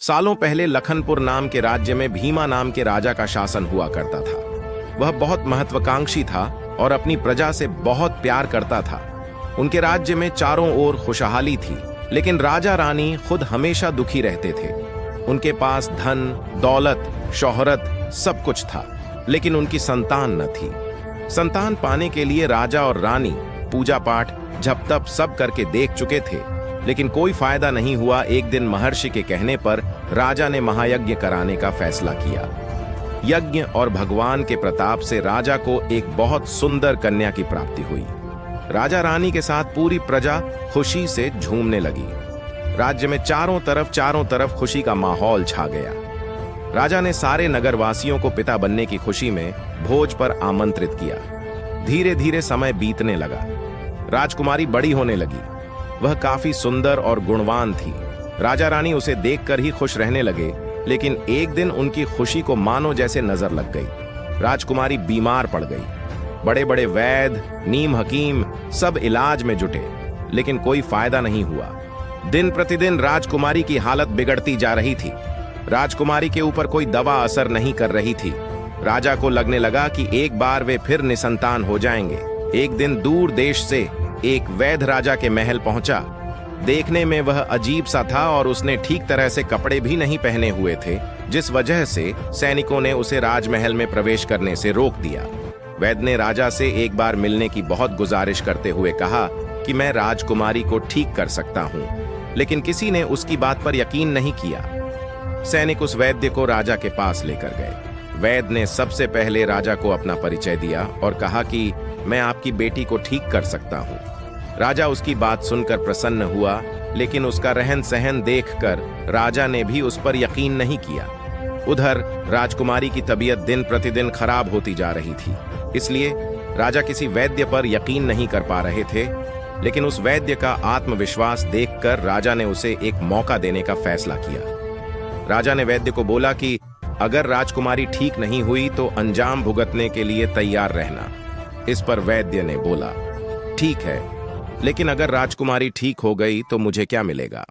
सालों पहले लखनपुर नाम के राज्य में भीमा नाम के राजा का शासन हुआ करता था। वह बहुत महत्वाकांक्षी था और अपनी प्रजा से बहुत प्यार करता था। उनके राज्य में चारों ओर खुशहाली थी, लेकिन राजा रानी खुद हमेशा दुखी रहते थे। उनके पास धन, दौलत, शोहरत सब कुछ था, लेकिन उनकी संतान न थी। संतान पाने के लिए राजा और रानी पूजा पाठ, जप तप सब करके देख चुके थे, लेकिन कोई फायदा नहीं हुआ। एक दिन महर्षि के कहने पर राजा ने महायज्ञ कराने का फैसला किया। यज्ञ और भगवान के प्रताप से राजा को एक बहुत सुंदर कन्या की प्राप्ति हुई। राजा रानी के साथ पूरी प्रजा खुशी से झूमने लगी। राज्य में चारों तरफ खुशी का माहौल छा गया। राजा ने सारे नगरवासियों को पिता बनने की खुशी में भोज पर आमंत्रित किया। धीरे धीरे समय बीतने लगा। राजकुमारी बड़ी होने लगी। वह काफी सुंदर और गुणवान थी। राजा रानी उसे देखकर ही खुश रहने लगे, लेकिन एक दिन उनकी खुशी को मानो जैसे नजर लग गई। राजकुमारी बीमार पड़ गई। बड़े बड़े वैद्य, नीम हकीम सब इलाज में जुटे, लेकिन कोई फायदा नहीं हुआ। दिन प्रतिदिन राजकुमारी की हालत बिगड़ती जा रही थी। राजकुमारी के ऊपर कोई दवा असर नहीं कर रही थी। राजा को लगने लगा कि एक बार वे फिर निसंतान हो जाएंगे। एक दिन दूर देश से एक वैद्य राजा के महल पहुंचा। देखने में वह अजीब सा था और उसने ठीक तरह से कपड़े भी नहीं पहने हुए थे, जिस वजह से सैनिकों ने उसे राजमहल में प्रवेश करने से रोक दिया। वैद्य ने राजा से एक बार मिलने की बहुत गुजारिश करते हुए कहा कि मैं राजकुमारी को ठीक कर सकता हूं, लेकिन किसी ने उसकी बात पर यकीन नहीं किया। सैनिक उस वैद्य को राजा के पास लेकर गए। वैद्य ने सबसे पहले राजा को अपना परिचय दिया और कहा कि मैं आपकी बेटी को ठीक कर सकता हूं। राजा उसकी बात सुनकर प्रसन्न हुआ, लेकिन उसका रहन सहन देखकर राजा ने भी उस पर यकीन नहीं किया। उधर राजकुमारी की तबीयत दिन प्रतिदिन खराब होती जा रही थी, इसलिए राजा किसी वैद्य पर यकीन नहीं कर पा रहे थे। लेकिन उस वैद्य का आत्मविश्वास देखकर राजा ने उसे एक मौका देने का फैसला किया। राजा ने वैद्य को बोला कि अगर राजकुमारी ठीक नहीं हुई तो अंजाम भुगतने के लिए तैयार रहना। इस पर वैद्य ने बोला, ठीक है, लेकिन अगर राजकुमारी ठीक हो गई तो मुझे क्या मिलेगा?